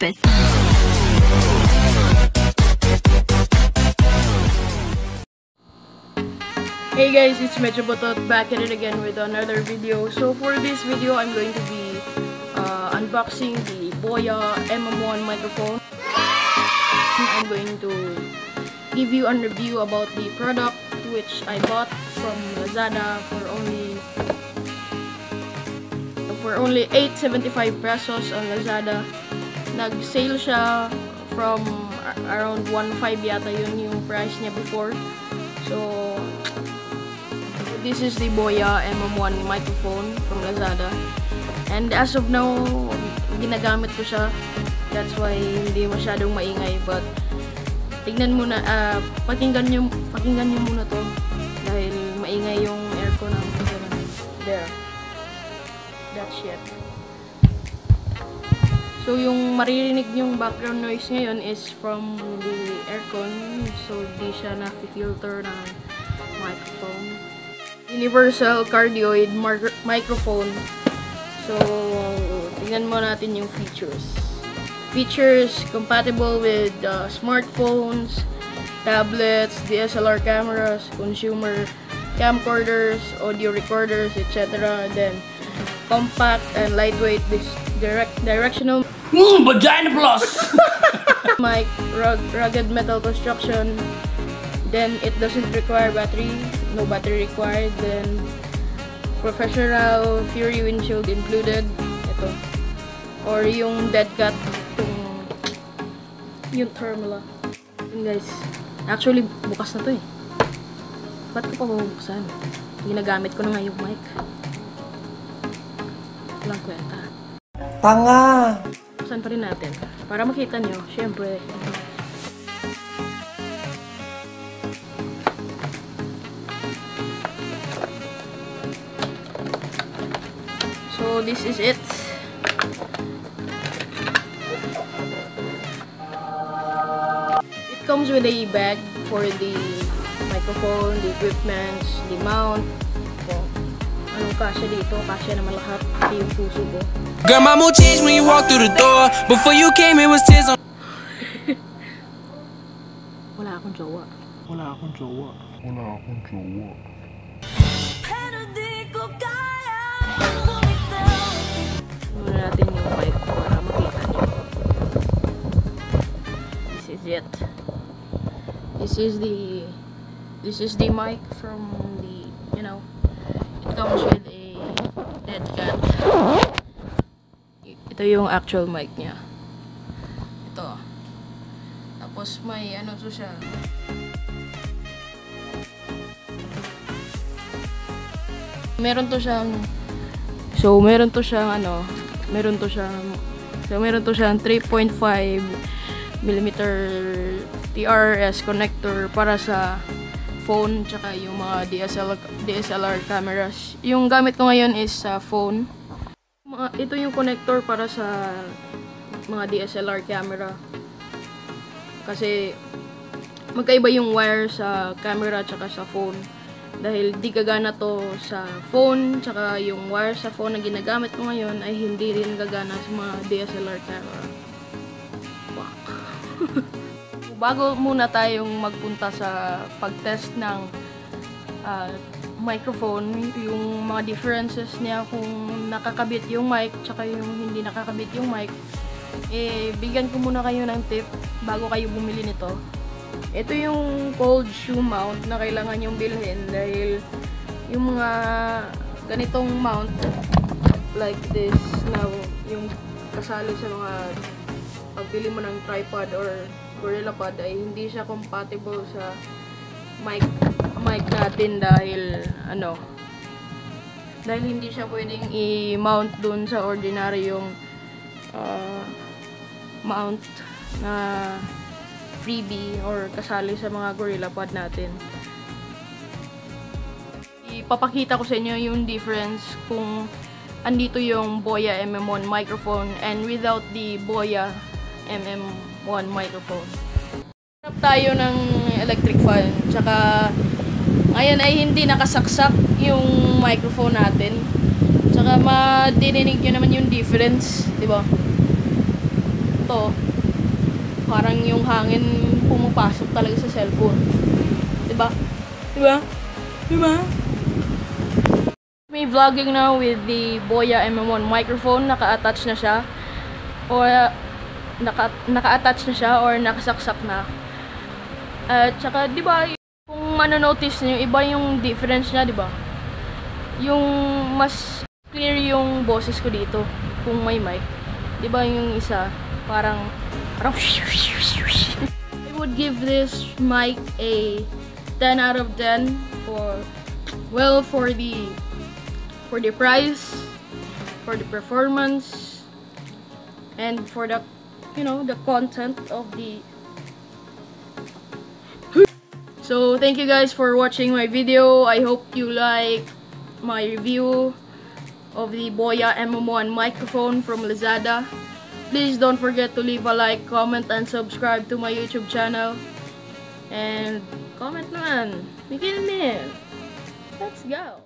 stupid. Hey guys, it's Medyo Botot back at it again with another video. So for this video, I'm going to be unboxing the Boya MM1 microphone. I'm going to give you a review about the product which I bought from Lazada for only 875 pesos on Lazada. Nag-sale siya from around 1.5 yata yun yung price niya before. So this is the Boya MM1 microphone from Lazada. And as of now, ginagamit ko siya. That's why hindi masyadong maingay. But tignan muna, pakinggan nyo muna to. Dahil maingay yung aircon namin. There. That shit. So yung maririnig yung background noise ngayon is from the aircon. So di siya na-filter ng microphone. Universal cardioid microphone. So, tingnan mo natin yung features. Features compatible with smartphones, tablets, DSLR cameras, consumer camcorders, audio recorders, etc. Then, compact and lightweight directional vagina plus! mic, rugged metal construction. Then, it doesn't require battery. No battery required. Then, professional Fury windshield included. Ito. Or yung dead cat. Yung terminal. Yun guys. Actually, bukas na to eh. Ba't ko pa bubuksan? Ginagamit ko na nga yung mic. Walang kwenta. Tanga! Buksan pa rin natin. Para makita nyo, syempre. So this is it. It comes with a bag for the microphone, the equipment, the mount. So, anong kasya dito? Kasya naman lahat. Pati yung puso ko. Girl, my mood changed when you walked through the door. Before you came, it was tears on. Wala akong jowa. Wala akong jowa. Muna natin yung mic para makita nyo. This is it. This is the mic from the, you know, it comes with a dead cat. Ito yung actual mic niya. Ito. Tapos may ano to siya. Meron to siyang 3.5mm TRS connector para sa phone tsaka yung mga DSLR cameras. Yung gamit ko ngayon is sa phone. Ito yung connector para sa mga DSLR camera. Kasi magkaiba yung wire sa camera tsaka sa phone. Dahil di gagana to sa phone, tsaka yung wire sa phone na ginagamit ko ngayon ay hindi rin gagana sa mga DSLR camera. Fuck. Bago muna tayong magpunta sa pag-test ng microphone, yung mga differences niya kung nakakabit yung mic, tsaka yung hindi nakakabit yung mic, bigyan ko muna kayo ng tip bago kayo bumili nito. Ito yung cold shoe mount na kailangan yung bilhin dahil yung mga ganitong mount like this na yung kasali sa mga pagbili mo ng tripod or gorilla pod ay hindi siya compatible sa mic natin dahil hindi siya pwedeng i-mount dun sa ordinaryong mount na freebie or kasali sa mga gorilla pod natin. Ipapakita ko sa inyo yung difference kung andito yung Boya MM1 microphone and without the Boya MM1 microphone. Hanap tayo ng electric fan, tsaka ngayon ay hindi nakasaksak yung microphone natin. Tsaka madirinig nyo naman yung difference, di ba? to, parang yung hangin pumapasok talaga sa cellphone. Diba? Diba? Diba? May vlogging now with the Boya M1 microphone. Naka-attach na siya. Or naka-attach na siya or nakasaksak na. At saka, diba, kung manonotice nyo, iba yung difference niya, diba? Yung mas clear yung boses ko dito kung may mic. Diba yung isa, parang I would give this mic a 10 out of 10 for the price, for the performance, and for the, you know, the content of the. So thank you guys for watching my video. I hope you like my review of the Boya M1 microphone from Lazada. Please don't forget to leave a like, comment, and subscribe to my YouTube channel. And comment naman. Bigyan din. Let's go.